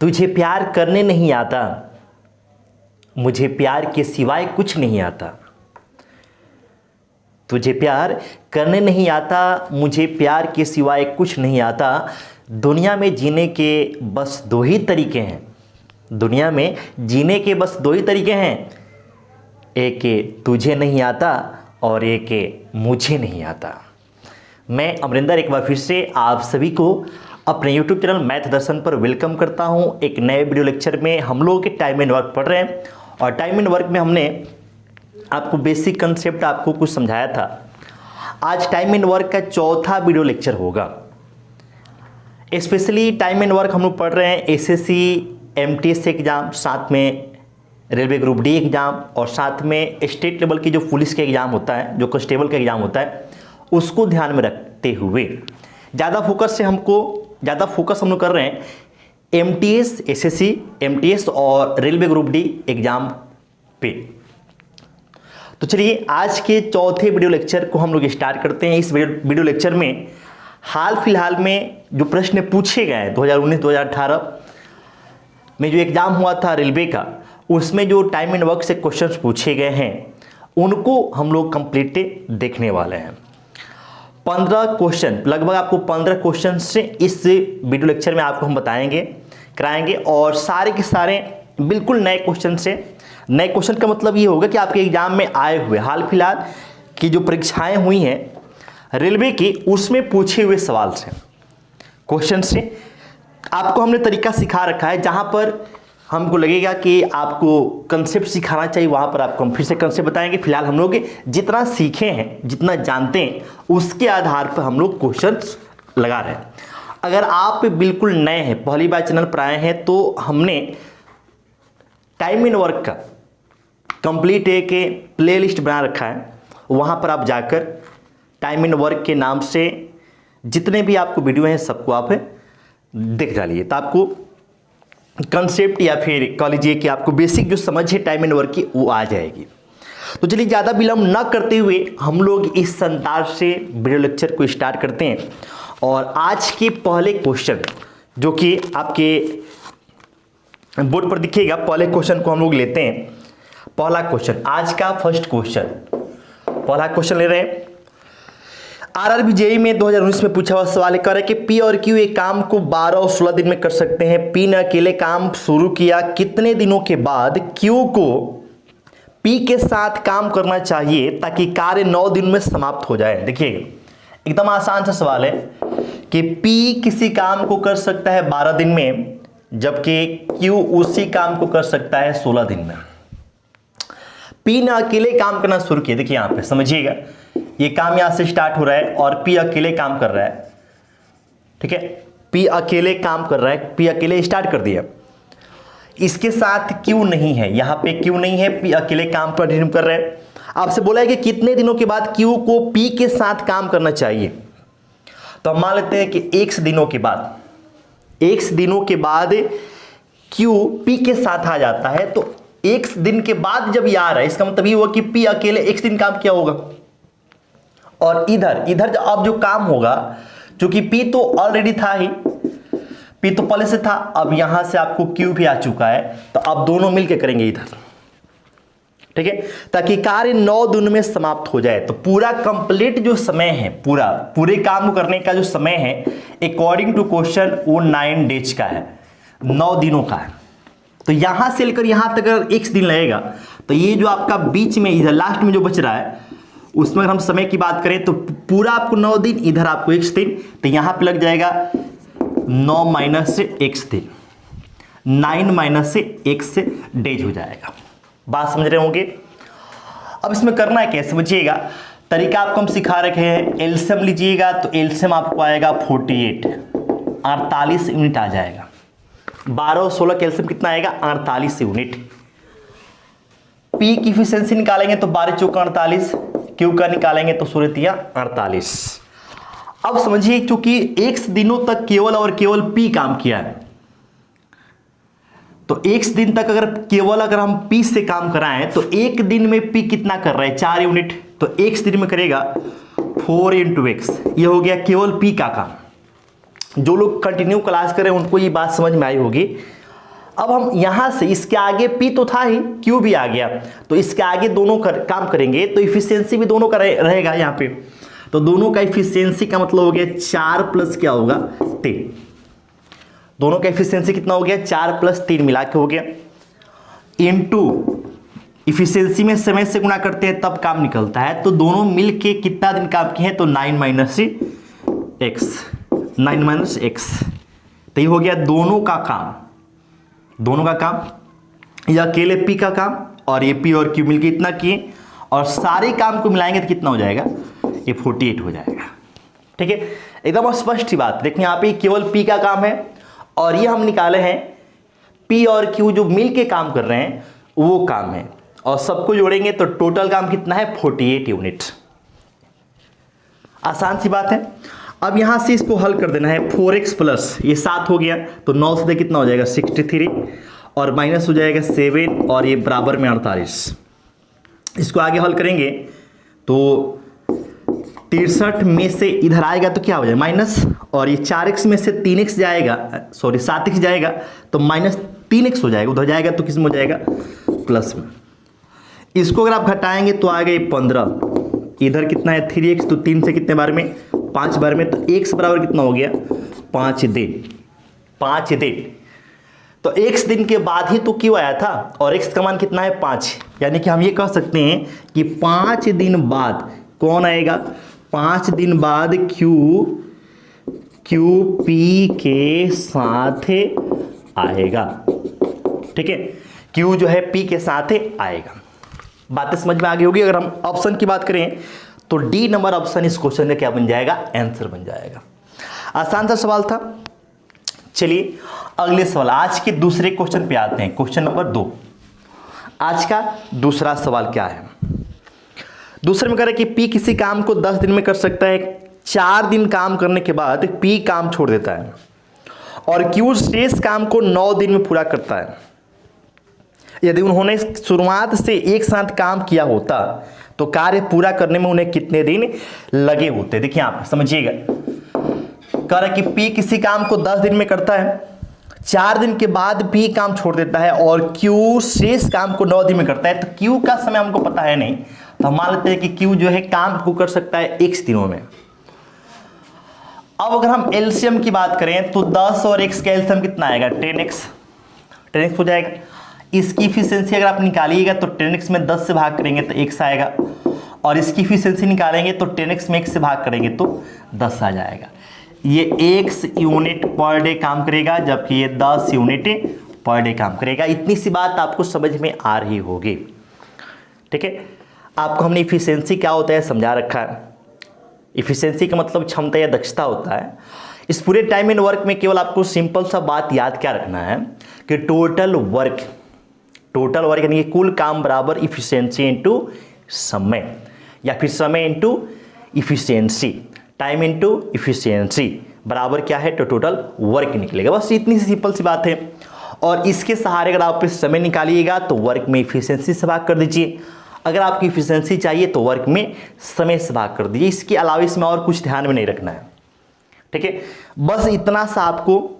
तुझे प्यार करने नहीं आता, मुझे प्यार के सिवाय कुछ नहीं आता। तुझे प्यार करने नहीं आता, मुझे प्यार के सिवाय कुछ नहीं आता। दुनिया में जीने के बस दो ही तरीके हैं, दुनिया में जीने के बस दो ही तरीके हैं, एक तुझे नहीं आता और एक मुझे नहीं आता। मैं अमरिंदर एक बार फिर से आप सभी को अपने YouTube चैनल मैथ दर्शन पर वेलकम करता हूं। एक नए वीडियो लेक्चर में हम लोग के टाइम एंड वर्क पढ़ रहे हैं और टाइम एंड वर्क में हमने आपको बेसिक कंसेप्ट आपको कुछ समझाया था। आज टाइम एंड वर्क का चौथा वीडियो लेक्चर होगा। स्पेशली टाइम एंड वर्क हम लोग पढ़ रहे हैं एसएससी एमटीएस एग्जाम, साथ में रेलवे ग्रुप डी एग्जाम और साथ में स्टेट लेवल की जो पुलिस के एग्जाम होता है, जो कांस्टेबल का एग्जाम होता है, उसको ध्यान में रखते हुए ज़्यादा फोकस हम लोग कर रहे हैं एमटीएस, एसएससी एमटीएस और रेलवे ग्रुप डी एग्जाम पे। तो चलिए आज के चौथे वीडियो लेक्चर को हम लोग स्टार्ट करते हैं। इस वीडियो लेक्चर में हाल फिलहाल में जो प्रश्न पूछे गए हैं 2019-2018 में जो एग्जाम हुआ था रेलवे का, उसमें जो टाइम एंड वर्क से क्वेश्चंस पूछे गए हैं उनको हम लोग कंप्लीट देखने वाले हैं। 15 क्वेश्चन, लगभग आपको 15 क्वेश्चन से इस वीडियो लेक्चर में आपको हम कराएंगे और सारे के सारे बिल्कुल नए क्वेश्चन से। नए क्वेश्चन का मतलब ये होगा कि आपके एग्जाम में आए हुए हाल फिलहाल की जो परीक्षाएं हुई हैं रेलवे की, उसमें पूछे हुए सवाल से, क्वेश्चन से आपको हमने तरीका सिखा रखा है। जहां पर हमको लगेगा कि आपको कंसेप्ट सिखाना चाहिए, वहां पर आपको हम फिर से कंसेप्ट बताएंगे। फिलहाल हम लोग जितना सीखे हैं, जितना जानते हैं, उसके आधार पर हम लोग क्वेश्चंस लगा रहे हैं। अगर आप बिल्कुल नए हैं, पहली बार चैनल पर आए हैं, तो हमने टाइम एंड वर्क का कंप्लीट एक प्लेलिस्ट बना रखा है। वहां पर आप जाकर टाइम एंड वर्क के नाम से जितने भी आपको वीडियो हैं सबको आप देख डालिए, तो आपको कंसेप्ट या फिर कह लीजिए कि आपको बेसिक जो समझ है टाइम एंड वर्क की वो आ जाएगी। तो चलिए ज़्यादा विलंब न करते हुए हम लोग इस संदार से वीडियो लेक्चर को स्टार्ट करते हैं। और आज के पहले क्वेश्चन जो कि आपके बोर्ड पर दिखेगा, पहले क्वेश्चन को हम लोग लेते हैं। पहला क्वेश्चन, आज का फर्स्ट क्वेश्चन, पहला क्वेश्चन ले रहे हैं। आरआरबी जेईई में 2019 में पूछा हुआ सवाल है, कह रहा है कि पी और क्यू एक काम को 12 और 16 दिन में कर सकते हैं। पी ने अकेले काम शुरू किया, कितने दिनों के बाद क्यू को पी के साथ काम करना चाहिए ताकि कार्य 9 दिन में समाप्त हो जाए। देखिएगा एकदम आसान सा सवाल है कि पी किसी काम को कर सकता है 12 दिन में, जबकि क्यू उसी काम को कर सकता है 16 दिन में। पी ने अकेले काम करना शुरू किया, देखिए यहां पे समझिएगा, ये काम यहां से स्टार्ट हो रहा है और पी अकेले काम कर रहा है। ठीक है, पी अकेले काम कर रहा है, पी अकेले स्टार्ट कर दिया, इसके साथ क्यू नहीं है, यहां पे क्यू नहीं है, पी अकेले काम कंटिन्यू कर रहे हैं। आपसे बोला है कि कितने दिनों के बाद क्यू को पी के साथ काम करना चाहिए, तो हम मान लेते हैं कि x दिनों के बाद क्यू पी के साथ आ जाता है। तो x दिन के बाद जब ये आ रहा है, इसका मतलब ये हुआ कि पी अकेले x दिन काम किया होगा। और इधर अब जो काम होगा, क्योंकि पी तो ऑलरेडी था ही, पी तो पहले से था, अब यहां से आपको क्यू भी आ चुका है, तो अब दोनों मिलकर करेंगे इधर। ठीक है, ताकि कार्य 9 दिन में समाप्त हो जाए। तो पूरा कंप्लीट जो समय है, पूरे काम को करने का जो समय है अकॉर्डिंग टू क्वेश्चन वो 9 डेज का है, 9 दिनों का है। तो यहां से लेकर यहां तक अगर x दिन लगेगा, तो ये जो आपका बीच में इधर लास्ट में जो बच रहा है उसमें अगर हम समय की बात करें तो पूरा आपको 9 दिन, इधर आपको x दिन, तो यहां पे लग जाएगा 9 माइनस x दिन, 9 माइनस x डेज हो जाएगा। बात समझ रहे होंगे। अब इसमें करना है कैसे, समझिएगा, तरीका आपको हम सिखा रखे हैं। एलसीएम लीजिएगा तो एलसीएम आपको आएगा 48, 48 यूनिट आ जाएगा। 12 और 16 का एलसीएम कितना आएगा, 48 यूनिट। पी की इफिशिएंसी निकालेंगे तो 12 चौका 48, क्यू का निकालेंगे तो 16 तिया 48। अब समझिए, क्योंकि x दिनों तक केवल और केवल पी काम किया है, तो x दिन तक अगर हम p से काम कराएं तो एक दिन में p कितना कर रहा है, 4 यूनिट, तो x दिन में करेगा 4 × x। ये हो गया केवल p का काम। जो लोग कंटिन्यू क्लास करें उनको ये बात समझ में आई होगी। अब हम यहां से इसके आगे P तो था ही, Q भी आ गया, तो इसके आगे दोनों काम करेंगे तो इफिशियंसी भी दोनों का रहेगा यहाँ पे। तो दोनों का इफिशियंसी का मतलब हो गया 4 प्लस क्या होगा 3। दोनों का इफिशियंसी कितना हो गया 4 प्लस 3 मिला के हो गया, इनटू इफिशियंसी में समय से गुणा करते हैं तब काम निकलता है। तो दोनों मिल के कितना दिन काम किए हैं तो 9 माइनस एक्स। तो ये हो गया दोनों का काम, ये अकेले P का काम और ये P और Q मिलके इतना किए, और सारे काम को मिलाएंगे तो कितना हो जाएगा, ये 48 हो जाएगा। ठीक है, एकदम स्पष्ट ही बात। देखिए यहाँ पे केवल P का काम है और ये हम निकाले हैं P और Q जो मिल के काम कर रहे हैं वो काम है, और सबको जोड़ेंगे तो टोटल काम कितना है 48 यूनिट। आसान सी बात है। अब यहां से इसको हल कर देना है, 4x प्लस ये 7 हो गया तो 9 से कितना हो जाएगा 63, और माइनस हो जाएगा 7 और ये बराबर में 48। इसको आगे हल करेंगे तो 63 में से इधर आएगा तो क्या हो जाएगा माइनस, और ये 4x में से 3x जाएगा, सॉरी 7x जाएगा तो माइनस 3x हो जाएगा, उधर जाएगा तो किस में हो जाएगा प्लस में। इसको अगर आप घटाएंगे तो आ गए 15, इधर कितना है 3x, तो 3 से कितने बार में 5 बार में, तो x बराबर कितना हो गया 5 दिन। तो x दिन के बाद ही तो Q आया था, और x का मान कितना है 5, यानी कि हम ये कह सकते हैं कि 5 दिन बाद कौन आएगा, 5 दिन बाद Q P के साथ आएगा। ठीक है, Q जो है P के साथ आएगा। बातें समझ में आ गई होगी। अगर हम ऑप्शन की बात करें तो डी नंबर ऑप्शन इस क्वेश्चन का क्या बन जाएगा, आंसर बन जाएगा। आसान सा सवाल था। चलिए अगले सवाल, आज के दूसरे क्वेश्चन पे आते हैं, क्वेश्चन नंबर 2। आज का दूसरा सवाल क्या है, दूसरे में कह रहा है कि P किसी काम को 10 दिन में कर सकता है, 4 दिन काम करने के बाद P काम छोड़ देता है, और Q शेष काम को 9 दिन में पूरा करता है। यदि उन्होंने शुरुआत से एक साथ काम किया होता तो कार्य पूरा करने में उन्हें कितने दिन लगे होते। देखिए आप समझिएगा, कह रहा है कि P किसी काम को 10 दिन में करता है, 4 दिन के बाद P काम छोड़ देता है, और Q शेष काम को 9 दिन में करता है। तो Q का समय हमको पता है नहीं, तो हम मान लेते हैं कि Q जो है काम को कर सकता है x दिनों में। अब अगर हम एलसीएम की बात करें तो 10 और x का एलसीएम कितना आएगा 10x हो जाएगा। इसकी इफिशियंसी अगर आप निकालिएगा तो 10x में 10 से भाग करेंगे तो x आएगा, और इसकी इफिशियंसी निकालेंगे तो 10x में x से भाग करेंगे तो 10 आ जाएगा। ये x यूनिट पर डे काम करेगा, जबकि ये 10 यूनिट पर डे काम करेगा। इतनी सी बात आपको समझ में आ रही होगी। ठीक है, आपको हमने इफिशियंसी क्या होता है समझा रखा है। इफिशियंसी का मतलब क्षमता या दक्षता होता है। इस पूरे टाइम एंड वर्क में केवल आपको सिंपल सा बात याद क्या रखना है कि टोटल वर्क यानी कि कुल काम बराबर इफिशियंसी इनटू समय, या फिर समय into efficiency, time into efficiency बराबर क्या है तो टोटल वर्क निकलेगा। बस इतनी सी सिंपल सी बात है। और इसके सहारे अगर आप समय निकालिएगा तो वर्क में इफिशियंसी से भाग कर दीजिए, अगर आपकी इफिशियंसी चाहिए तो वर्क में समय से भाग कर दीजिए। इसके अलावा इसमें और कुछ ध्यान में नहीं रखना है। ठीक है, बस इतना सा आपको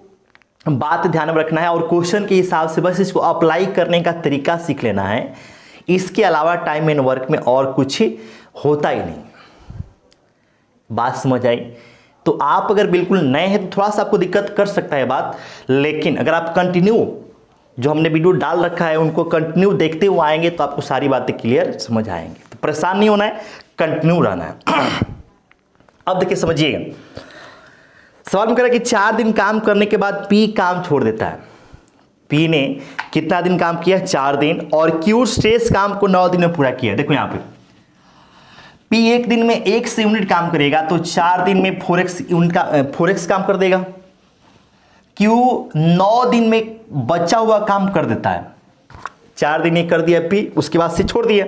बात ध्यान में रखना है, और क्वेश्चन के हिसाब से बस इसको अप्लाई करने का तरीका सीख लेना है। इसके अलावा टाइम एंड वर्क में और कुछ होता ही नहीं। बात समझ आई? तो आप अगर बिल्कुल नए हैं तो थोड़ा सा आपको दिक्कत कर सकता है बात, लेकिन अगर आप कंटिन्यू जो हमने वीडियो डाल रखा है उनको कंटिन्यू देखते हुए आएंगे तो आपको सारी बातें क्लियर समझ आएंगे। तो परेशान नहीं होना है, कंटिन्यू रहना है। अब देखिए समझिएगा, सवाल में कह रहा है कि 4 दिन काम करने के बाद P काम छोड़ देता है। P ने कितना दिन काम किया 4 दिन, और Q शेष काम को 9 दिन में पूरा किया। देखो यहाँ पे P एक दिन में x यूनिट काम करेगा तो 4 दिन में 4x काम कर देगा। Q 9 दिन में बचा हुआ काम कर देता है। 4 दिन में कर दिया P, उसके बाद से छोड़ दिया,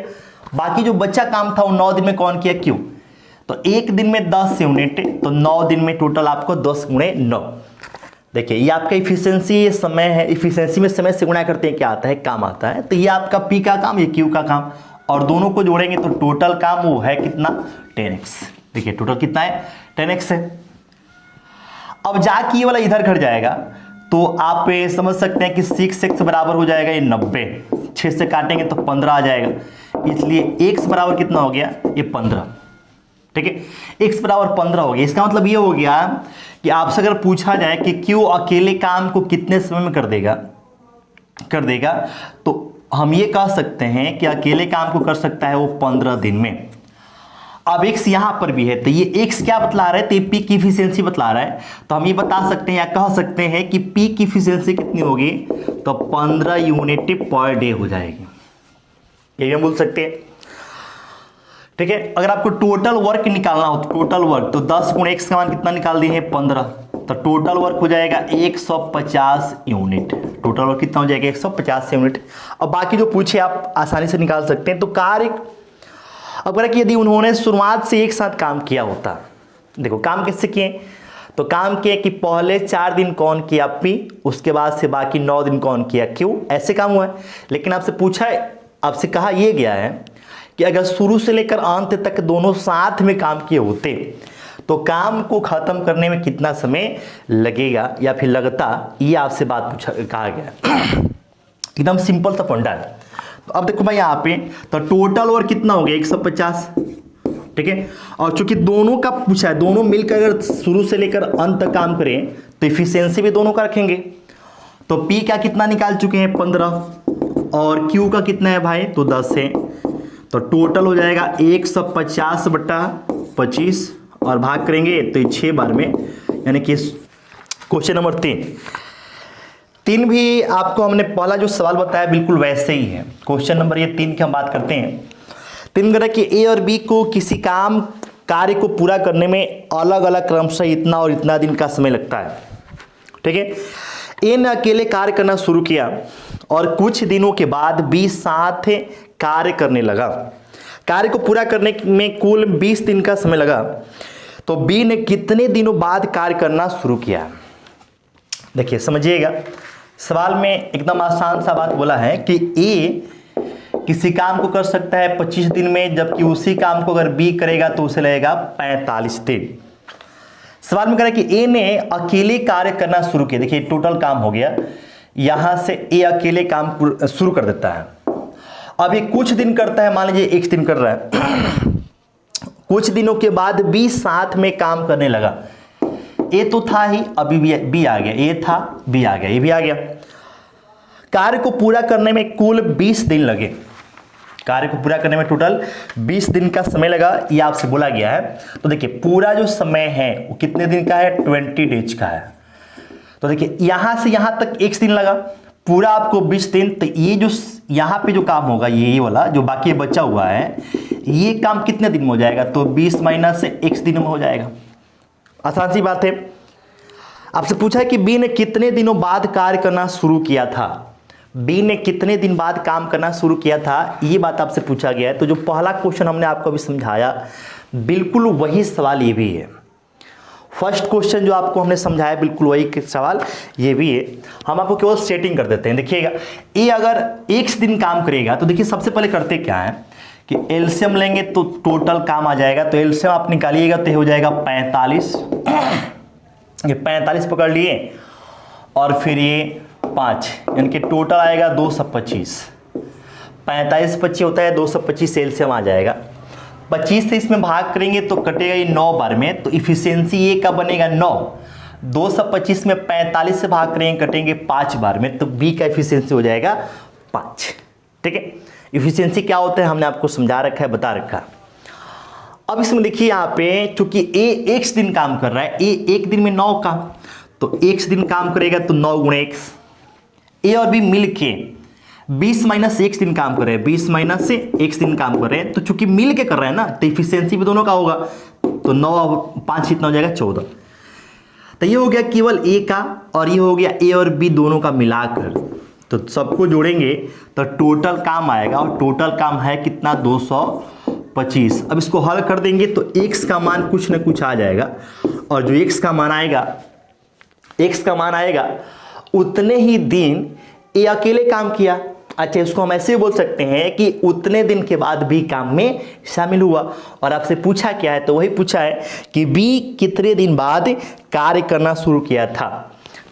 बाकी जो बच्चा काम था वो 9 दिन में कौन किया Q। तो एक दिन में 10 यूनिट, तो 9 दिन में टोटल आपको 10 गुणे 9। देखिए ये आपका इफिशियंसी समय है, इफिशियंसी में समय से गुणा करते हैं क्या आता है काम आता है। तो ये आपका P का काम, ये Q का काम, और दोनों को जोड़ेंगे तो टोटल काम वो है कितना 10x। देखिए टोटल कितना है 10x है। अब जाके ये वाला इधर घट जाएगा तो आप समझ सकते हैं कि 6x बराबर हो जाएगा ये 90, 6 से काटेंगे तो 15 आ जाएगा, इसलिए x बराबर कितना हो गया ये 15। ठीक है, x बराबर 15 हो गया। इसका मतलब ये हो गया कि आपसे अगर पूछा जाए कि क्यों अकेले काम को कितने समय में कर देगा तो हम ये कह सकते हैं कि अकेले काम को कर सकता है वो 15 दिन में। अब x यहां पर भी है तो ये x क्या बतला रहा है, तो ये P की इफिशियंसी बतला रहा है, तो हम ये बता सकते हैं या कह सकते हैं कि P की इफिशियंसी कितनी होगी, तो 15 यूनिट पर डे हो जाएगी, ये हम बोल सकते हैं। ठीक है, अगर आपको टोटल वर्क निकालना हो तो टोटल वर्क तो 10 गुणे x का मान कितना निकाल दिए हैं 15, तो टोटल वर्क हो जाएगा 150 यूनिट। टोटल वर्क कितना हो जाएगा 150 यूनिट। अब बाकी जो पूछे आप आसानी से निकाल सकते हैं। तो कार्य अब कि यदि उन्होंने शुरुआत से एक साथ काम किया होता, देखो काम कैसे किए, तो काम किए कि पहले 4 दिन कौन किया P, उसके बाद से बाकी 9 दिन कौन किया Q, ऐसे काम हुआ है। लेकिन आपसे पूछा है, आपसे कहा यह गया है कि अगर शुरू से लेकर अंत तक दोनों साथ में काम किए होते तो काम को खत्म करने में कितना समय लगेगा या फिर लगता, ये आपसे बात कहा गया। एकदम सिंपल सा फंडा है। तो अब देखो भाई यहाँ पे तो टोटल वर्क कितना हो गया 150। ठीक है, और चूंकि दोनों का पूछा है, दोनों मिलकर अगर शुरू से लेकर अंत तक काम करें तो इफिशियंसी भी दोनों का रखेंगे। तो P का कितना निकाल चुके हैं 15 और Q का कितना है भाई, तो 10 है। तो टोटल हो जाएगा 150 बटा 25 और भाग करेंगे तो 6 बार में, यानी कि क्वेश्चन नंबर 3 भी आपको हमने पहला जो सवाल बताया बिल्कुल वैसे ही है। क्वेश्चन नंबर ये 3 की हम बात करते हैं। 3 कह रहा है कि ए और बी को किसी कार्य को पूरा करने में अलग अलग क्रम से इतना और इतना दिन का समय लगता है। ठीक है, ए ने अकेले कार्य करना शुरू किया और कुछ दिनों के बाद बी साथ कार्य करने लगा। कार्य को पूरा करने में कुल 20 दिन का समय लगा। तो बी ने कितने दिनों बाद कार्य करना शुरू किया। देखिए समझिएगा, सवाल में एकदम आसान सा बात बोला है कि ए किसी काम को कर सकता है 25 दिन में, जबकि उसी काम को अगर बी करेगा तो उसे लगेगा 45 दिन। सवाल में कह रहा है कि ए ने अकेले कार्य करना शुरू किया। देखिए टोटल काम हो गया, यहां से ए अकेले काम शुरू कर देता है। अब ये कुछ दिन करता है, मान लीजिए 1 दिन कर रहा है, कुछ दिनों के बाद बी साथ में काम करने लगा। ए तो था ही, अभी बी आ गया, ए था बी आ गया, ये भी आ गया। कार्य को पूरा करने में कुल 20 दिन लगे। कार्य को पूरा करने में टोटल 20 दिन का समय लगा, ये आपसे बोला गया है। तो देखिए पूरा जो समय है वो कितने दिन का है, 20 डेज का है। तो देखिए यहां से यहां तक 1 दिन लगा, पूरा आपको 20 दिन। तो ये जो यहां पे जो काम होगा, ये वाला जो बाकी बचा हुआ है, ये काम कितने दिन में हो जाएगा, तो 20 माइनस से 1 दिन में हो जाएगा। आसान सी बात है। आपसे पूछा है कि बी ने कितने दिनों बाद कार्य करना शुरू किया था। बी ने कितने दिन बाद काम करना शुरू किया था, ये बात आपसे पूछा गया है। तो जो पहला क्वेश्चन हमने आपको अभी समझाया बिल्कुल वही सवाल ये भी है। फर्स्ट क्वेश्चन जो आपको हमने समझाया बिल्कुल वही सवाल ये भी है। हम आपको केवल सेटिंग कर देते हैं। देखिएगा ए अगर 1 दिन काम करेगा तो देखिए सबसे पहले करते क्या है कि एलसीएम लेंगे तो टोटल काम आ जाएगा। तो एलसीएम आप निकालिएगा तो हो जाएगा 45। ये 45 पकड़ लिए और फिर ये 5, यानी कि टोटल आएगा 225। 45 25 होता है 225 एलसीएम आ जाएगा। 25 से इसमें भाग करेंगे तो कटेगा ये 9 बार में, तो इफिशियंसी ये का बनेगा 9। 225 में 45 से भाग करेंगे कटेंगे 5 बार में, तो बी का इफिशियंसी हो जाएगा 5। ठीक है, इफिशियंसी क्या होता है हमने आपको समझा रखा है, बता रखा। अब इसमें देखिए यहाँ पे चूंकि ए 1 दिन काम कर रहा है, ए 1 दिन में 9 काम, तो 1 दिन काम करेगा तो 9 गुणे x। ए और बी मिलके 20 माइनस 1 दिन काम कर रहे हैं, 20 माइनस से 1 दिन काम कर रहे हैं। तो चूंकि मिल के कर रहे हैं ना, तो इफिशियंसी भी दोनों का होगा। तो 9 और 5 कितना हो जाएगा 14। तो ये हो गया केवल ए का, और ये हो गया ए और बी दोनों का मिलाकर। तो सबको जोड़ेंगे तो टोटल काम आएगा, और टोटल काम है कितना 225। अब इसको हल कर देंगे तो x का मान कुछ न कुछ आ जाएगा, और जो x का मान आएगा उतने ही दिन ए अकेले काम किया। अच्छा, इसको हम ऐसे बोल सकते हैं कि उतने दिन के बाद बी काम में शामिल हुआ। और आपसे पूछा क्या है, तो वही पूछा है कि बी कितने दिन बाद कार्य करना शुरू किया था।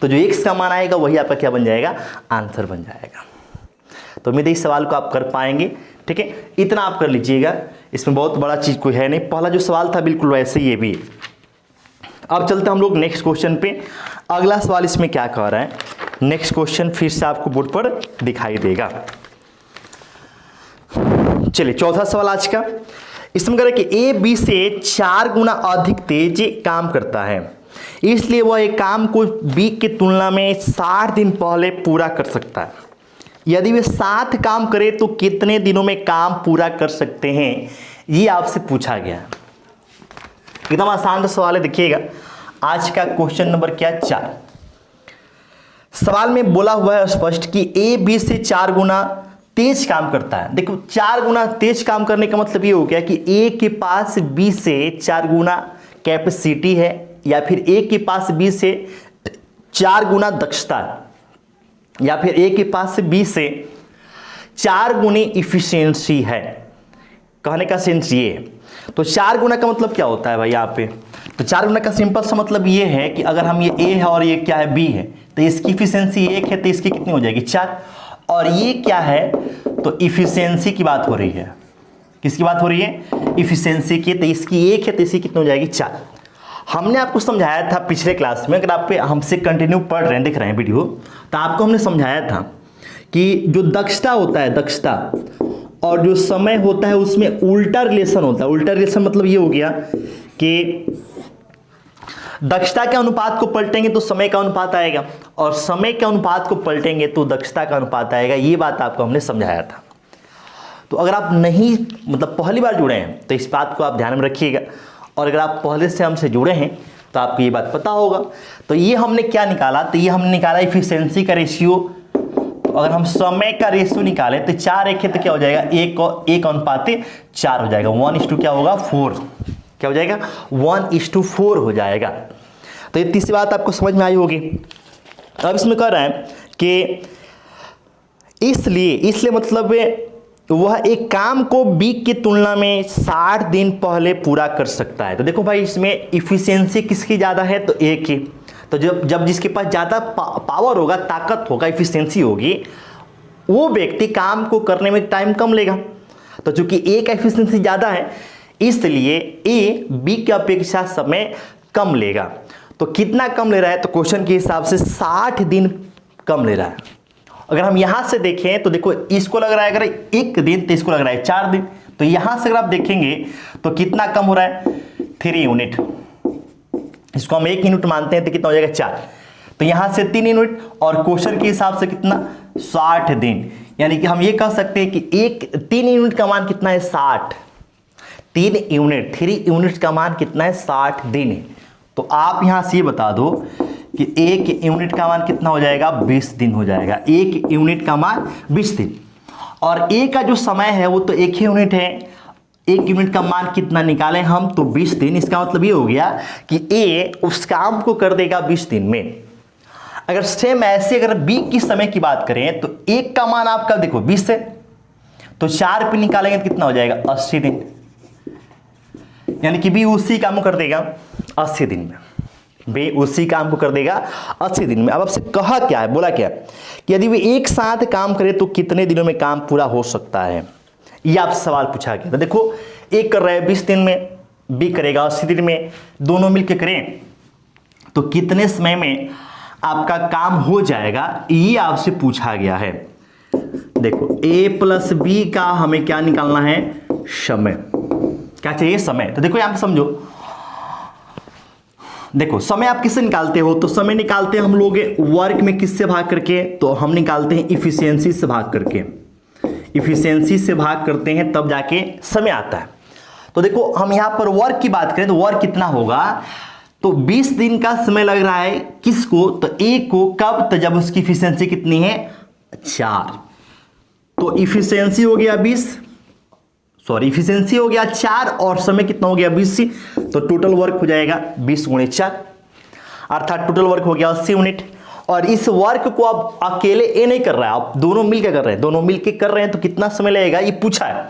तो जो x का मान आएगा वही आपका क्या बन जाएगा, आंसर बन जाएगा। तो उम्मीद है इस सवाल को आप कर पाएंगे। ठीक है, इतना आप कर लीजिएगा, इसमें बहुत बड़ा चीज़ कोई है नहीं। पहला जो सवाल था बिल्कुल वैसे ही ये भी। अब चलते हम लोग नेक्स्ट क्वेश्चन पे। अगला सवाल इसमें क्या कह रहा है, नेक्स्ट क्वेश्चन फिर से आपको बोर्ड पर दिखाई देगा। चलिए चौथा सवाल आज का, इसमें कह रहा है कि ए बी से 4 गुना अधिक तेज काम करता है, इसलिए वह एक काम को बी की तुलना में 60 दिन पहले पूरा कर सकता है। यदि वे 7 काम करे तो कितने दिनों में काम पूरा कर सकते हैं, ये आपसे पूछा गया है। एकदम आसान सवाल है, देखिएगा आज का क्वेश्चन नंबर क्या, 4। सवाल में बोला हुआ है स्पष्ट कि ए बी से 4 गुना तेज काम करता है। देखो 4 गुना तेज काम करने का मतलब ये हो गया कि ए के पास बी से 4 गुना कैपेसिटी है, या फिर ए के पास बी से 4 गुना दक्षता है, या फिर ए के पास बी से 4 गुनी इफिशियंसी है। कहने का सेंस ये है। तो 4 गुना का मतलब क्या होता है भाई यहाँ पे, तो 4 गुना का सिंपल सा मतलब ये है कि अगर हम ये ए है और ये क्या है, बी है, तो इसकी इफिशियंसी 1 है तो इसकी कितनी हो जाएगी, 4। और ये क्या है, तो इफिशियंसी की बात हो रही है। किसकी बात हो रही है, इफिशियंसी की। तो इसकी 1 है तो इसकी कितनी हो जाएगी, 4। हमने आपको समझाया था पिछले क्लास में, अगर आप हमसे कंटिन्यू पढ़ रहे हैं, देख रहे हैं वीडियो, तो आपको हमने समझाया था कि जो दक्षता होता है, दक्षता और जो समय होता है उसमें उल्टा रिलेशन होता है। उल्टा रिलेशन मतलब ये हो गया कि दक्षता के अनुपात को पलटेंगे तो समय का अनुपात आएगा, और समय के अनुपात को पलटेंगे तो दक्षता का अनुपात आएगा। ये बात आपको हमने समझाया था। तो अगर आप नहीं मतलब पहली बार जुड़े हैं तो इस बात को आप ध्यान में रखिएगा, और अगर आप पहले से हमसे जुड़े हैं तो आपको ये बात पता होगा। तो ये हमने क्या निकाला, तो ये हमने निकाला इफिशियंसी का रेशियो। अगर हम समय का रेशियो निकालें तो 4 1 है तो क्या हो जाएगा, 1 अनुपात 4 हो जाएगा। 1:, क्या होगा, 4। क्या हो जाएगा, 1:4 हो जाएगा। तो ये तीसरी बात आपको समझ में आई होगी। अब इसमें कह रहा है कि इसलिए मतलब वह एक काम को बी की तुलना में 60 दिन पहले पूरा कर सकता है। तो देखो भाई इसमें इफिशियंसी किसकी ज़्यादा है, तो ए की। तो जब जिसके पास ज़्यादा पावर होगा, ताकत होगा, इफिशियंसी होगी, वो व्यक्ति काम को करने में टाइम कम लेगा। तो चूंकि ए का इफिशियंसी ज़्यादा है, इसलिए ए बी की अपेक्षा समय कम लेगा। तो कितना कम ले रहा है, तो क्वेश्चन के हिसाब से 60 दिन कम ले रहा है। अगर हम यहां से देखें तो देखो इसको लग रहा है अगर 1 दिन, तो इसको लग रहा है 4 दिन। तो यहां से अगर आप देखेंगे तो कितना कम हो रहा है, 3 यूनिट। इसको हम 1 यूनिट मानते हैं तो कितना हो जाएगा, 4। तो यहां से 3 यूनिट, और क्वेश्चन के हिसाब से कितना, 60 दिन। यानी कि हम ये कह सकते हैं कि 3 यूनिट का मान कितना है, 60। 3 यूनिट का मान कितना है, 60 दिन है। तो आप यहां से ये बता दो कि 1 यूनिट का मान कितना हो जाएगा, 20 दिन हो जाएगा। 1 यूनिट का मान 20 दिन, और ए का जो समय है वो तो 1 ही यूनिट है। 1 यूनिट का मान कितना निकालें हम, तो 20 दिन। इसका मतलब ये हो गया कि ए उस काम को कर देगा 20 दिन में। अगर सेम ऐसे अगर बी की समय की बात करें तो 1 का मान आपका देखो 20 है, तो 4 पे निकालेंगे तो कितना हो जाएगा, 80 दिन। यानी कि बी उसी काम को कर देगा 80 दिन में। बी उसी काम को कर देगा 80 दिन में। अब आपसे कहा क्या है, बोला क्या कि यदि वे एक साथ काम करे तो कितने दिनों में काम पूरा हो सकता है, ये आपसे सवाल पूछा गया। तो देखो एक कर रहा है 20 दिन में, बी करेगा 80 दिन में, दोनों मिलकर करें तो कितने समय में आपका काम हो जाएगा, ये आपसे पूछा गया है। देखो a प्लस बी का हमें क्या निकालना है, समय। क्या चाहिए, समय। तो देखो यहां पे समझो, देखो समय आप किससे निकालते हो, तो समय निकालते हैं हम लोग वर्क में किससे भाग करके, तो हम निकालते हैं इफिशियंसी से भाग करके। इफिशियंसी से भाग करते हैं तब जाके समय आता है। तो देखो हम यहां पर वर्क की बात करें तो वर्क कितना होगा, तो 20 दिन का समय लग रहा है किसको, तो ए को। कब, तो जब उसकी इफिशियंसी कितनी है, 4। तो इफिशियंसी हो गया 20, सॉरी इफिशियंसी हो गया 4, और समय कितना हो गया 20। तो टोटल वर्क हो जाएगा 20 × 4, अर्थात टोटल वर्क हो गया 80 यूनिट। और इस वर्क को आप अकेले ए नहीं कर रहा है, आप दोनों मिलकर कर रहे हैं। दोनों मिलकर कर रहे हैं तो कितना समय लगेगा, ये पूछा है।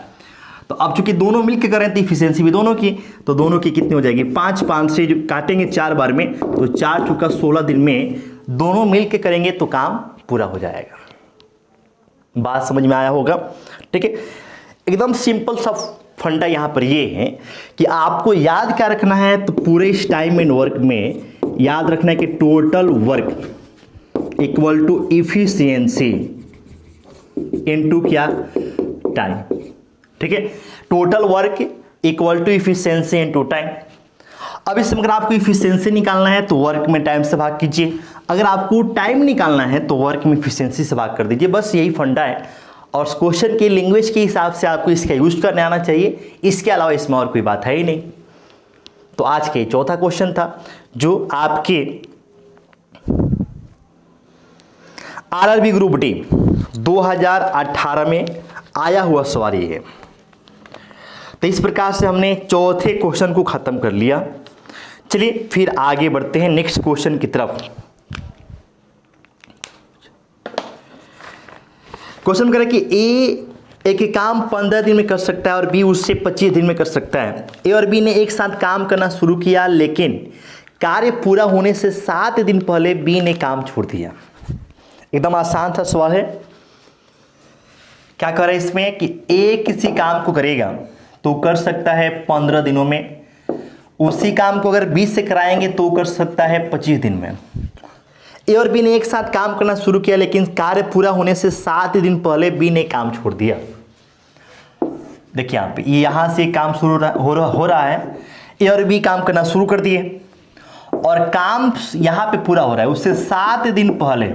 तो अब चूंकि दोनों मिलकर कर रहे हैं तो इफिशियंसी भी दोनों की, तो दोनों की कितनी हो जाएगी, 5 से जो काटेंगे 4 बार में, तो 4 × 16 दिन में दोनों मिल के करेंगे तो काम पूरा हो जाएगा। बात समझ में आया होगा? ठीक है, एकदम सिंपल सा फंडा यहाँ पर ये है कि आपको याद क्या रखना है, तो पूरे इस टाइम एंड वर्क में याद रखना है कि total work equal to efficiency into क्या, टाइम। ठीक है, total work equal to efficiency into time. अब इसमें अगर आपको इफिशियंसी निकालना है तो वर्क में टाइम से भाग कीजिए, अगर आपको टाइम निकालना है तो वर्क में इफिशियंसी से भाग कर दीजिए। बस यही फंडा है और क्वेश्चन के लैंग्वेज के हिसाब से आपको इसका यूज करने आना चाहिए, इसके अलावा इसमें और कोई बात है ही नहीं। तो आज के चौथा क्वेश्चन था जो आपके आरआरबी ग्रुप डी 2018 में आया हुआ सवाल ये है। तो इस प्रकार से हमने चौथे क्वेश्चन को खत्म कर लिया। चलिए फिर आगे बढ़ते हैं नेक्स्ट क्वेश्चन की तरफ। क्वेश्चन करें कि ए एक काम 15 दिन में कर सकता है और बी उससे 25 दिन में कर सकता है। ए और बी ने एक साथ काम करना शुरू किया, लेकिन कार्य पूरा होने से 7 दिन पहले बी ने काम छोड़ दिया। एकदम आसान सा सवाल है। क्या कर रहा है इसमें कि ए किसी काम को करेगा तो कर सकता है 15 दिनों में, उसी काम को अगर 20 से कराएंगे तो कर सकता है 25 दिन में। ए और बी ने एक साथ काम करना शुरू किया, लेकिन कार्य पूरा होने से 7 दिन पहले बी ने काम छोड़ दिया। देखिए यहाँ पे यहां से काम शुरू हो रहा है, ए और बी काम करना शुरू कर दिए और काम यहां पे पूरा हो रहा है, उससे 7 दिन पहले,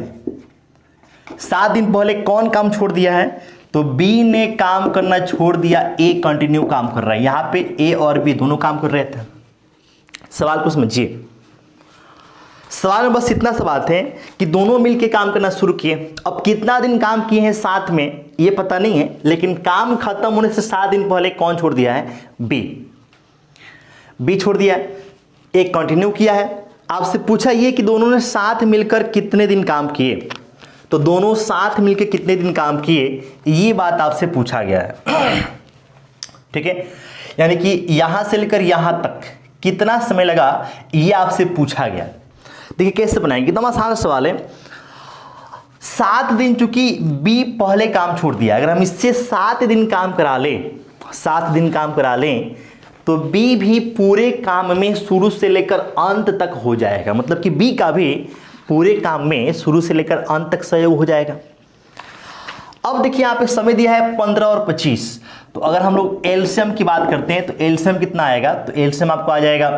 7 दिन पहले कौन काम छोड़ दिया है, तो बी ने काम करना छोड़ दिया, ए कंटिन्यू काम कर रहा है। यहां पे ए और बी दोनों काम कर रहे थे। सवाल को समझिए, सवाल में बस इतना सा बात है कि दोनों मिलके काम करना शुरू किए। अब कितना दिन काम किए हैं साथ में ये पता नहीं है, लेकिन काम खत्म होने से 7 दिन पहले कौन छोड़ दिया है, बी छोड़ दिया है, एक कंटिन्यू किया है। आपसे पूछा ये कि दोनों ने साथ मिलकर कितने दिन काम किए, तो दोनों साथ मिलकर कितने दिन काम किए, ये बात आपसे पूछा गया है। ठीक है, यानी कि यहां से लेकर यहां तक कितना समय लगा, ये आपसे पूछा गया। देखिए कैसे बनाएंगे, एकदम आसान सवाल है। 7 दिन चूंकि बी पहले काम छोड़ दिया, अगर हम इससे 7 दिन काम करा लें, 7 दिन काम करा लें, तो बी भी पूरे काम में शुरू से लेकर अंत तक हो जाएगा। मतलब कि बी का भी पूरे काम में शुरू से लेकर अंत तक सहयोग हो जाएगा। अब देखिए यहाँ पे समय दिया है 15 और 25, तो अगर हम लोग एलसीएम की बात करते हैं तो एलसीएम कितना आएगा, तो एलसीएम आपको आ जाएगा,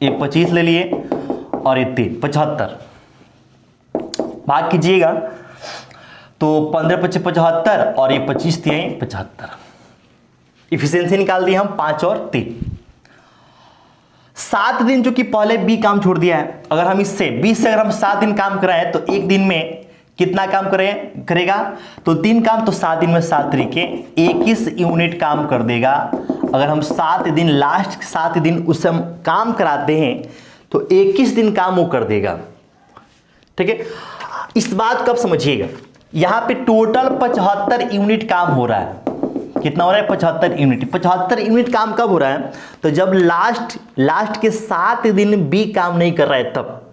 ये 25 ले लिए और ये 3 75, भाग कीजिएगा तो 15 25 75 और ये 25 3 75। इफिशियंसी निकाल दी हम 5 और 3। 7 दिन जो कि पहले बी काम छोड़ दिया है, अगर हम इससे 20 से अगर हम 7 दिन काम कराएं तो एक दिन में कितना काम करेगा, तो 3 काम, तो 7 दिन में 7 तरीके 21 यूनिट काम कर देगा। अगर हम 7 दिन लास्ट 7 दिन उससे हम काम कराते हैं तो 21 दिन काम वो कर देगा। ठीक है, इस बात को आप समझिएगा। यहां पे टोटल 75 यूनिट काम हो रहा है। कितना हो रहा है, 75 यूनिट। 75 यूनिट काम कब हो रहा है, तो जब लास्ट के 7 दिन बी काम नहीं कर रहा है तब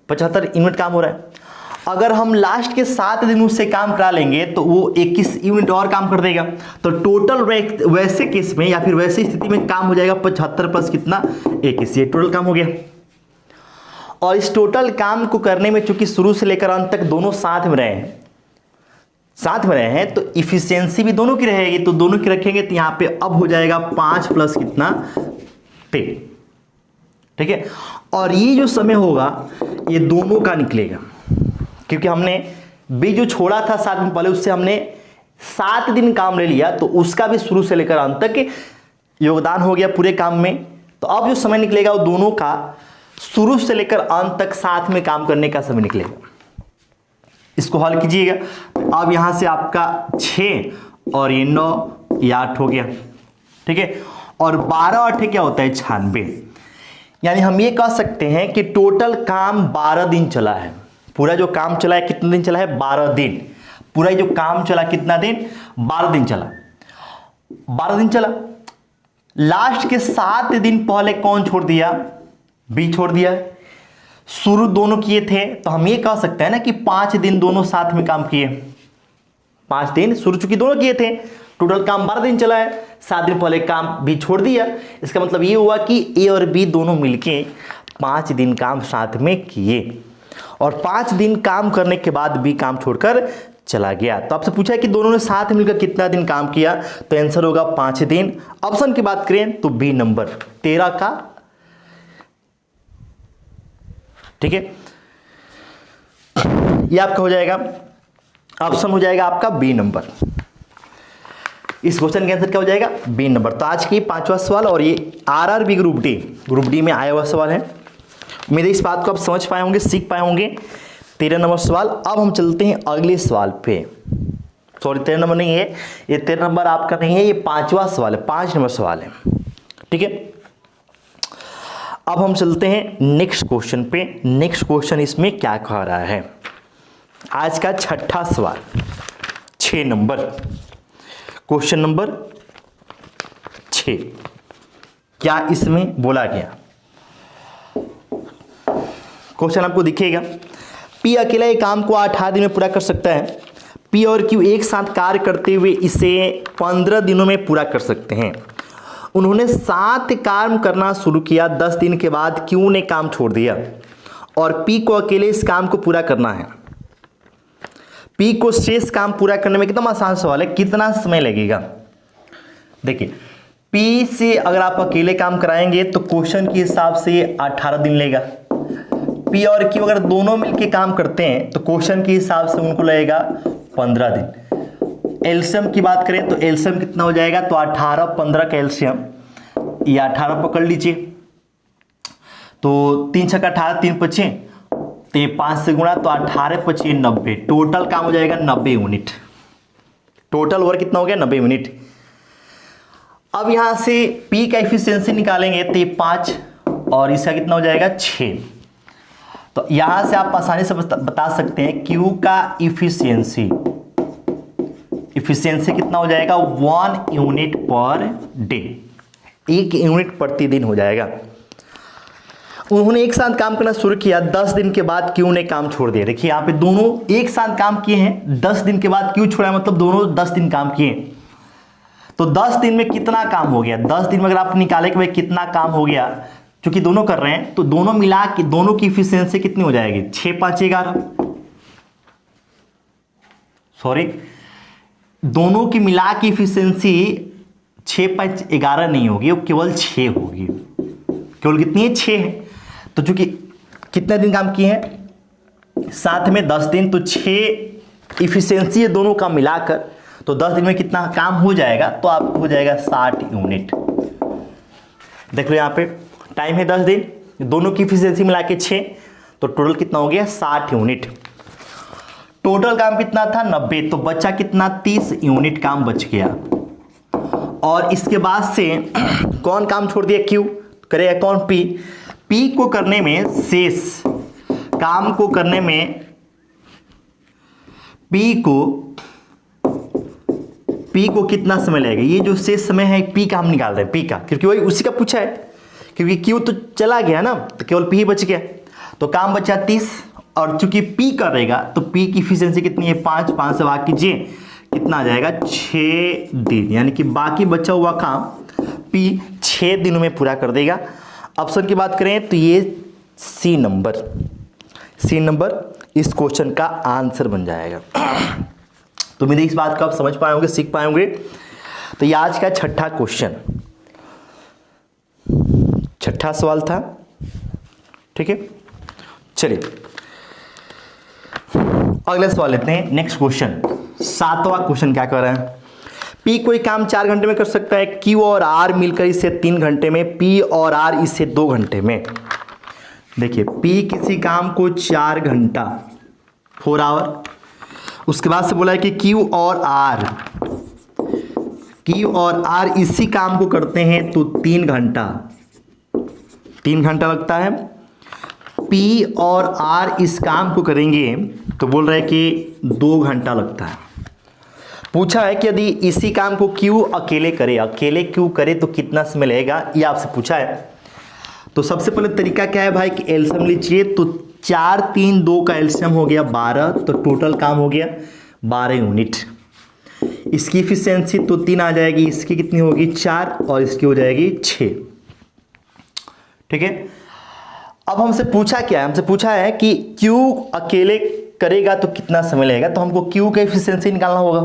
75 यूनिट काम हो रहा है। अगर हम लास्ट के 7 दिन उससे काम करा लेंगे तो वो 21 यूनिट और काम कर देगा। तो टोटल वैसे केस में या फिर वैसी स्थिति में काम हो जाएगा 75 प्लस कितना, 21, ये टोटल काम हो गया। और इस टोटल काम को करने में चूंकि शुरू से लेकर अंत तक दोनों साथ में रहे हैं तो इफिशियंसी भी दोनों की रहेगी, तो दोनों की रखेंगे तो यहां पे अब हो जाएगा 5 प्लस कितना, 3। ठीक है, और ये जो समय होगा ये दोनों का निकलेगा, क्योंकि हमने बी जो छोड़ा था 7 दिन पहले उससे हमने 7 दिन काम ले लिया, तो उसका भी शुरू से लेकर अंत तक योगदान हो गया पूरे काम में। तो अब जो समय निकलेगा वो दोनों का शुरू से लेकर अंत तक साथ में काम करने का समय निकलेगा। इसको हल कीजिएगा, अब यहां से आपका 6 और ये 9 ये 8 हो गया। ठीक है, और 12 और 8 क्या होता है, 96। यानी हम ये कह सकते हैं कि टोटल काम 12 दिन चला है। पूरा जो काम चला है कितने दिन चला है, 12 दिन। पूरा जो काम चला कितना दिन, 12 दिन चला। 12 दिन चला। लास्ट के 7 दिन पहले कौन छोड़ दिया, बी छोड़ दिया। शुरू दोनों किए थे तो हम ये कह सकते हैं ना कि 5 दिन दोनों साथ में काम किए। 5 दिन शुरू चूंकि दोनों किए थे, टोटल काम 12 दिन चला है, 7 दिन पहले काम भी छोड़ दिया। इसका मतलब ये हुआ कि ए और बी दोनों मिलके 5 दिन काम साथ में किए और 5 दिन काम करने के बाद बी काम छोड़कर चला गया। तो आपसे पूछा है कि दोनों ने साथ मिलकर कितना दिन काम किया, तो आंसर होगा 5 दिन। ऑप्शन की बात करें तो बी नंबर 13 का, ठीक है, ये आपका हो जाएगा, ऑप्शन हो जाएगा आपका बी नंबर। इस क्वेश्चन का आंसर क्या हो जाएगा, बी नंबर। तो आज की 5वां सवाल और ये आरआरबी ग्रुप डी में आया हुआ सवाल है। उम्मीद है इस बात को आप समझ पाए होंगे, सीख पाए होंगे। 13 नंबर सवाल। अब हम चलते हैं अगले सवाल पे। सॉरी 13 नंबर नहीं है, ये 13 नंबर आपका नहीं है, ये 5वां सवाल है, 5 नंबर सवाल है, ठीक है। अब हम चलते हैं नेक्स्ट क्वेश्चन पे। नेक्स्ट क्वेश्चन इसमें क्या कह रहा है, आज का 6ठा सवाल, 6 नंबर, क्वेश्चन नंबर 6। क्या इसमें बोला गया, क्वेश्चन आपको दिखेगा। पी अकेला एक काम को 18 दिन में पूरा कर सकता है। पी और क्यू एक साथ कार्य करते हुए इसे 15 दिनों में पूरा कर सकते हैं। उन्होंने 7 काम करना शुरू किया, 10 दिन के बाद क्यू ने काम छोड़ दिया और पी को अकेले इस काम को पूरा करना है। पी को शेष काम पूरा करने में, कितना आसान सवाल है, कितना समय लगेगा। देखिए पी से अगर आप अकेले काम कराएंगे तो क्वेश्चन के हिसाब से 18 दिन लेगा। पी और क्यू अगर दोनों मिलके काम करते हैं तो क्वेश्चन के हिसाब से उनको लगेगा 15 दिन। एलसीएम की बात करें तो एलसीएम कितना हो जाएगा, तो 18 15 का एलसीएम, ये 18 पकड़ लीजिए, तो 3 छक्का 18, 3 पचे, तो ये 5 से गुणा, तो 18 पचे 90, टोटल काम हो जाएगा 90 यूनिट। टोटल ओवर कितना हो गया, 90 यूनिट। अब यहां से P का एफिशिएंसी निकालेंगे तो ये 5 और इसका कितना हो जाएगा 6। तो यहां से आप आसानी से बता सकते हैं Q का इफिशियंसी कितना हो जाएगा, 1 यूनिट पर डे, 1 यूनिट प्रतिदिन हो जाएगा। उन्होंने एक साथ काम करना शुरू किया, 10 दिन के बाद क्यू ने काम छोड़ दिया। देखिए यहाँ पे दोनों एक साथ काम किए हैं, 10 दिन के बाद क्यू छोड़ा, मतलब दोनों 10 दिन काम किए। तो 10 दिन में कितना काम हो गया, 10 दिन में अगर आप निकाले कि भाई कितना काम हो गया, क्योंकि दोनों कर रहे हैं तो दोनों मिला के दोनों की इफिशियंसी कितनी हो जाएगी, 6 5 11, सॉरी दोनों की मिला की इफिशियंसी 6 5 11 नहीं होगी, वो केवल 6 होगी। केवल कितनी है, 6 है। तो चूंकि कितने दिन काम किए हैं, साथ में 10 दिन, तो 6 इफिशियंसी है दोनों का मिलाकर, तो 10 दिन में कितना काम हो जाएगा, तो आपको हो जाएगा 60 यूनिट। देख लो यहाँ पे टाइम है 10 दिन, दोनों की इफिशियंसी मिला के 6, तो टोटल कितना हो गया 60 यूनिट। टोटल काम कितना था 90, तो बचा कितना 30 यूनिट काम बच गया। और इसके बाद से कौन काम छोड़ दिया, क्यू, करेगा कौन, पी। पी को करने में, शेष काम को करने में पी को कितना समय लगेगा, ये जो शेष समय है पी का हम निकाल रहे हैं, पी का, क्योंकि वही उसी का पूछा है, क्योंकि क्यू तो चला गया ना, तो केवल पी ही बच गया, तो काम बचा 30। और चूंकि पी करेगा तो पी की इफिशियंसी कितनी है 5, 5 से भाग कीजिए, कितना आ जाएगा 6 दिन, यानी कि बाकी बचा हुआ काम पी 6 दिनों में पूरा कर देगा। ऑप्शन की बात करें तो ये सी नंबर इस क्वेश्चन का आंसर बन जाएगा। तो मेरी इस बात को आप समझ पाए होंगे, सीख पाए होंगे। तो ये आज का 6ठा क्वेश्चन, 6ठा सवाल था, ठीक है। चलिए अगला सवाल लेते हैं, नेक्स्ट क्वेश्चन, 7वां क्वेश्चन क्या कर रहा है। पी कोई काम 4 घंटे में कर सकता है, क्यू और आर मिलकर इसे 3 घंटे में, पी और आर इसे 2 घंटे में। देखिए पी किसी काम को 4 घंटा 4 आवर, उसके बाद से बोला है कि क्यू और आर इसी काम को करते हैं तो 3 घंटा लगता है। पी और आर इस काम को करेंगे तो बोल रहे हैं कि 2 घंटा लगता है। पूछा है कि यदि इसी काम को क्यू अकेले क्यू करे तो कितना समय लगेगा, ये आपसे पूछा है। तो सबसे पहले तरीका क्या है भाई कि एलसीएम लीजिए। तो 4 3 2 का एलसीएम हो गया 12, तो टोटल काम हो गया 12 यूनिट। इसकी इफिशियंसी तो 3 आ जाएगी, इसकी कितनी होगी 4 और इसकी हो जाएगी 6। ठीक है, अब हमसे पूछा क्या है, हमसे पूछा है कि Q अकेले करेगा तो कितना समय लगेगा। तो हमको Q का इफिशियंसी निकालना होगा।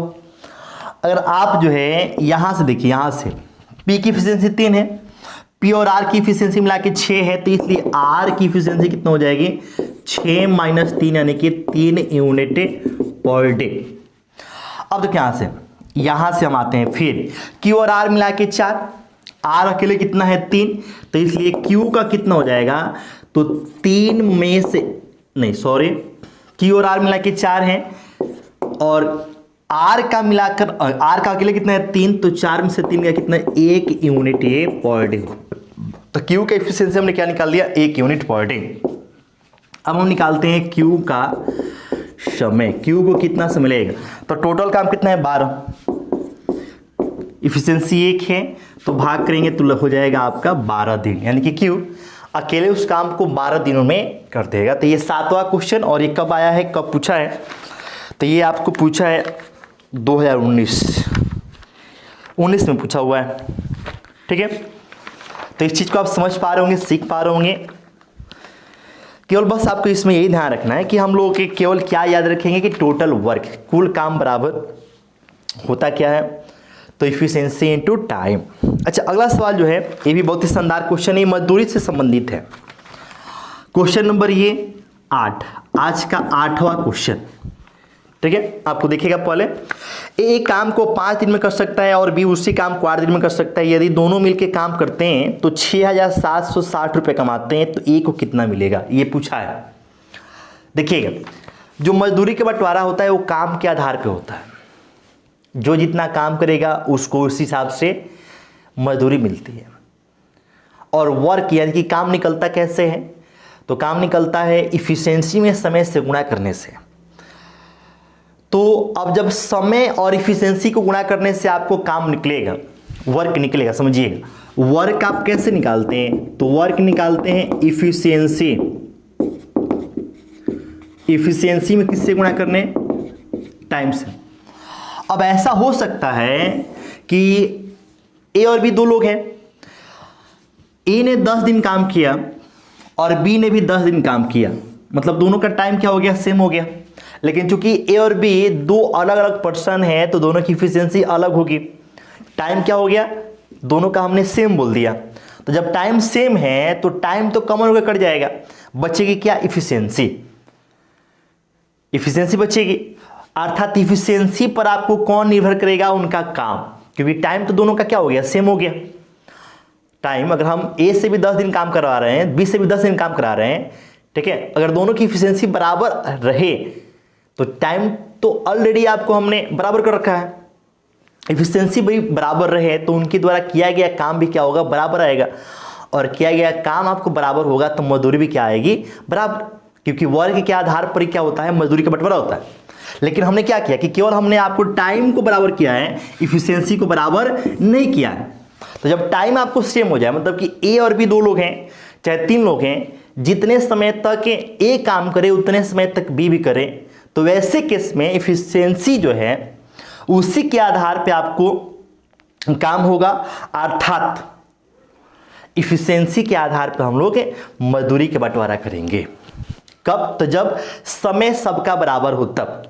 अगर आप जो है यहां से देखिए, यहां से P की इफिशियंसी 3 है, P और R की इफिशियंसी मिला के 6 है, तो इसलिए R की इफिशियंसी कितना हो जाएगी 6 - 3 यानी कि 3 यूनिट पर डे। अब तो यहां से हम आते हैं, फिर Q और R मिला के 4, R अकेले कितना है 3, तो इसलिए Q का कितना हो जाएगा, तो 3 में से नहीं सॉरी Q और R मिला के 4 है और R का मिलाकर R का अकेले कितना है 3, तो 4 में से 3 का कितना 1 यूनिट ये पर डे। तो Q का एफिशिएंसी हमने क्या निकाल दिया 1 यूनिट पर डे। अब हम निकालते हैं Q का समय, Q को कितना समय लगेगा। तो टोटल काम कितना है 12, इफिशियंसी 1 है, तो भाग करेंगे तो हो जाएगा आपका 12 दिन, यानी कि Q अकेले उस काम को 12 दिनों में कर देगा। तो ये 7वां क्वेश्चन, और ये कब आया है, कब पूछा है, तो ये आपको पूछा है 2019 में पूछा हुआ है। ठीक है, तो इस चीज़ को आप समझ पा रहे होंगे, सीख पा रहे होंगे। केवल बस आपको इसमें यही ध्यान रखना है कि हम लोग के केवल क्या याद रखेंगे कि टोटल वर्क, कुल काम बराबर होता क्या है, तो इफिशियंसी इनटू टाइम। अच्छा, अगला सवाल जो है ये भी बहुत ही शानदार क्वेश्चन है, मजदूरी से संबंधित है। क्वेश्चन नंबर ये 8, आज का 8वां क्वेश्चन। ठीक है, आपको देखिएगा पहले, ए काम को 5 दिन में कर सकता है और बी उसी काम को 8 दिन में कर सकता है। यदि दोनों मिलकर काम करते हैं तो 6,760 रुपये कमाते हैं, तो ए को कितना मिलेगा, ये पूछा है। देखिएगा, जो मजदूरी का बंटवारा होता है वो काम के आधार पे होता है, जो जितना काम करेगा उसको उस हिसाब से मजदूरी मिलती है। और वर्क यानी कि काम निकलता कैसे है, तो काम निकलता है इफिशियंसी में समय से गुणा करने से। तो अब जब समय और इफिशियंसी को गुणा करने से आपको काम निकलेगा, वर्क निकलेगा। समझिएगा, वर्क आप कैसे निकालते हैं, तो वर्क निकालते हैं इफिशियंसी में किससे गुणा करने, टाइम से। अब ऐसा हो सकता है कि ए और बी 2 लोग हैं, ए ने 10 दिन काम किया और बी ने भी 10 दिन काम किया, मतलब दोनों का टाइम क्या हो गया, सेम हो गया। लेकिन चूंकि ए और बी 2 अलग अलग पर्सन है तो दोनों की इफिशियंसी अलग होगी। टाइम क्या हो गया, दोनों का हमने सेम बोल दिया, तो जब टाइम सेम है तो टाइम तो कॉमन होकर कट जाएगा, बचेगी क्या, इफिशियंसी बचेगी। अर्थात इफिशियंसी पर आपको कौन निर्भर करेगा, उनका काम, क्योंकि टाइम तो दोनों का क्या हो गया, सेम हो गया। टाइम अगर हम ए से भी 10 दिन काम करवा रहे हैं, बी से भी 10 दिन काम करा रहे हैं, ठीक है, अगर दोनों की इफिशियंसी बराबर रहे तो टाइम तो ऑलरेडी आपको हमने बराबर कर रखा है, इफिशियंसी भी बराबर रहे तो उनके द्वारा किया गया काम भी क्या होगा, बराबर आएगा। और किया गया काम आपको बराबर होगा तो मजदूरी भी क्या आएगी, बराबर, क्योंकि वर्ग के आधार पर क्या होता है, मजदूरी का बंटवारा होता है। लेकिन हमने क्या किया कि केवल हमने आपको टाइम को बराबर किया है, इफिशियंसी को बराबर नहीं किया है। तो जब टाइम आपको सेम हो जाए, मतलब कि ए और बी 2 लोग हैं चाहे 3 लोग हैं, जितने समय तक ए काम करे उतने समय तक बी भी करे, तो वैसे केस में इफिशियंसी जो है उसी के आधार पे आपको काम होगा। अर्थात इफिशियंसी के आधार पर हम लोग मजदूरी के बंटवारा करेंगे। कब, तो जब समय सबका बराबर हो तब।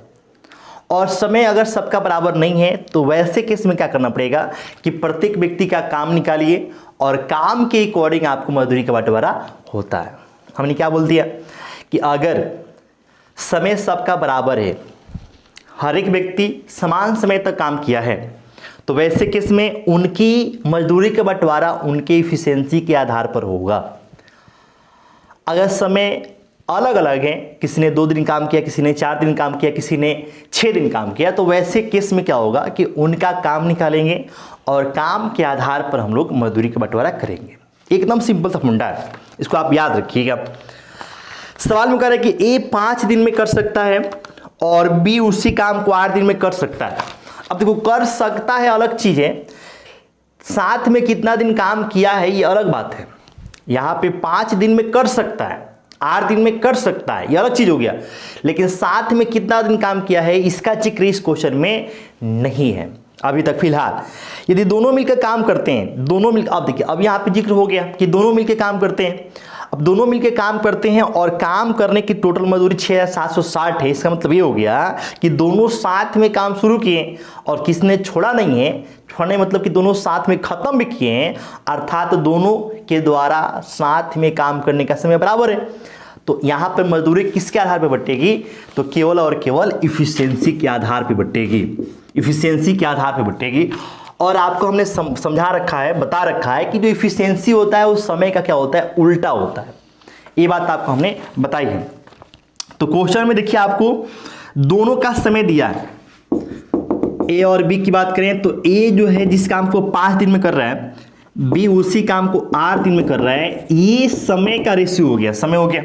और समय अगर सबका बराबर नहीं है तो वैसे केस में क्या करना पड़ेगा कि प्रत्येक व्यक्ति का काम निकालिए और काम के अकॉर्डिंग आपको मजदूरी का बंटवारा होता है। हमने क्या बोल दिया कि अगर समय सबका बराबर है, हर एक व्यक्ति समान समय तक काम किया है, तो वैसे केस में उनकी मजदूरी का बंटवारा उनके इफिशियंसी के आधार पर होगा। अगर समय अलग अलग है, किसी ने 2 दिन काम किया, किसी ने 4 दिन काम किया, किसी ने 6 दिन काम किया, तो वैसे केस में क्या होगा कि उनका काम निकालेंगे और काम के आधार पर हम लोग मजदूरी का बंटवारा करेंगे। एकदम सिंपल सा फंडा है, इसको आप याद रखिएगा। सवाल में कह रहा है कि ए 5 दिन में कर सकता है और बी उसी काम को 8 दिन में कर सकता है। अब देखो, कर सकता है अलग चीज है, साथ में कितना दिन काम किया है ये अलग बात है। यहाँ पे 5 दिन में कर सकता है, 8 दिन में कर सकता है, ये अलग चीज हो गया, लेकिन साथ में कितना दिन काम किया है इसका जिक्र इस क्वेश्चन में नहीं है अभी तक फिलहाल। यदि दोनों मिलकर काम करते हैं, दोनों मिलकर, अब देखिए अब यहाँ पे जिक्र हो गया कि दोनों मिलकर काम करते हैं। अब दोनों मिलकर काम करते हैं और काम करने की टोटल मजदूरी 6760 है। इसका मतलब ये हो गया कि दोनों साथ में काम शुरू किए और किसने छोड़ा नहीं है। छोड़ने मतलब कि दोनों साथ में खत्म भी किए हैं, अर्थात दोनों के द्वारा साथ में काम करने का समय बराबर है। तो यहाँ पर मजदूरी किसके आधार पर बटेगी, तो केवल और केवल इफिशियंसी के आधार पर बटेगी, इफिशियंसी के आधार पर बटेगी। और आपको हमने समझा रखा है, बता रखा है कि जो इफिशियंसी होता है उस समय का क्या होता है, उल्टा होता है। ये बात आपको हमने बताई है। तो क्वेश्चन में देखिए आपको दोनों का समय दिया है। ए और बी की बात करें तो ए जो है जिस काम को 5 दिन में कर रहा है, बी उसी काम को 8 दिन में कर रहा है। ये समय का रेशियो हो गया, समय हो गया।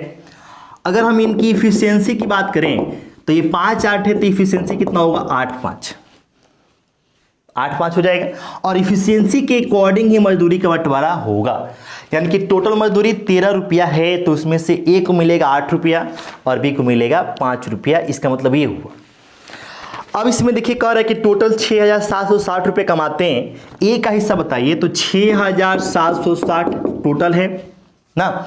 अगर हम इनकी इफिशियंसी की बात करें तो ये 5 8 है, तो इफिशियंसी कितना होगा, 8 5 हो जाएगा। और इफिशियंसी के अकॉर्डिंग ही मजदूरी का बंटवारा होगा, यानी कि टोटल मजदूरी 13 रुपया है, तो उसमें से ए को मिलेगा 8 रुपया और बी को मिलेगा 5 रुपया। इसका मतलब ये हुआ। अब इसमें देखिए कह रहा है कि टोटल 6760 रुपये कमाते हैं, ए का हिस्सा बताइए। तो 6760 टोटल है ना,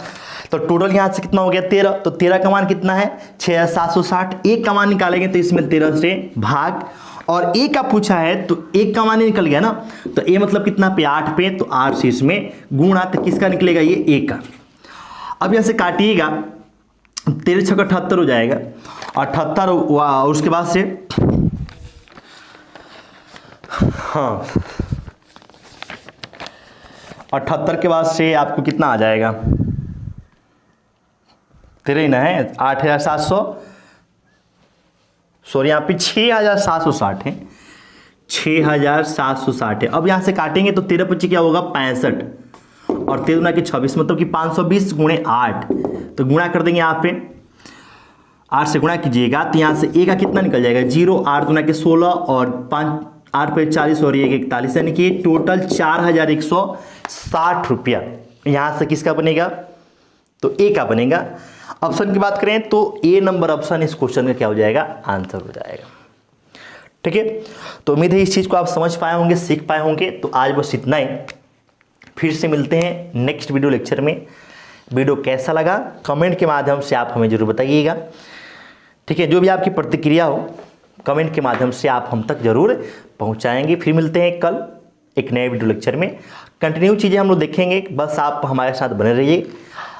तो टोटल यहां से कितना हो गया, 13। तो 13 का मान कितना है, 6760। एक का मान निकालेंगे तो इसमें 13 से भाग, और ए का पूछा है तो एक का मान निकल गया ना, तो ए मतलब कितना पे, 8 पे, तो 8 से इसमें गुणा, तो किसका निकलेगा, ये ए का। अब यहां से काटिएगा, 13 6 78 हो जाएगा, 78 और उसके बाद से हाँ 78 के बाद से आपको कितना आ जाएगा, 13 ही ना है, 8700, सॉरी यहाँ पे 6760 है, 6760 है। अब यहाँ से काटेंगे तो 13 25 क्या होगा, 65, और 13 गुना के 26 मतलब कि 520 गुणे 8, तो गुणा कर देंगे यहाँ पे, 8 से गुणा कीजिएगा तो यहाँ से ए का कितना निकल जाएगा, 0, 8 गुना के 16 और 5 8 पे 40 और 1 41, यानी कि टोटल 4160 रुपया यहाँ से किसका बनेगा, तो ए का बनेगा। ऑप्शन की बात करें तो ए नंबर ऑप्शन इस क्वेश्चन का क्या हो जाएगा, आंसर हो जाएगा। ठीक है, तो उम्मीद है इस चीज़ को आप समझ पाए होंगे, सीख पाए होंगे। तो आज बस इतना ही, फिर से मिलते हैं नेक्स्ट वीडियो लेक्चर में। वीडियो कैसा लगा कमेंट के माध्यम से आप हमें जरूर बताइएगा। ठीक है, जो भी आपकी प्रतिक्रिया हो कमेंट के माध्यम से आप हम तक जरूर पहुंचाएंगे। फिर मिलते हैं कल एक नए वीडियो लेक्चर में। कंटिन्यू चीज़ें हम लोग देखेंगे, बस आप हमारे साथ बने रहिए।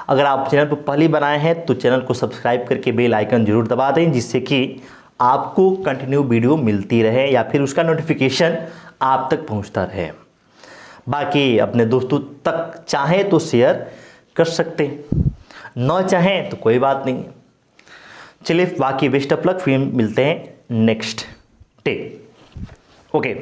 अगर आप चैनल पर पहले बनाए हैं तो चैनल को सब्सक्राइब करके बेल आइकन जरूर दबा दें, जिससे कि आपको कंटिन्यू वीडियो मिलती रहे या फिर उसका नोटिफिकेशन आप तक पहुंचता रहे। बाकी अपने दोस्तों तक चाहे तो शेयर कर सकते हैं, न चाहें तो कोई बात नहीं। चलिए, बाकी बेस्ट ऑफ लक, फिर मिलते हैं नेक्स्ट डे। ओके।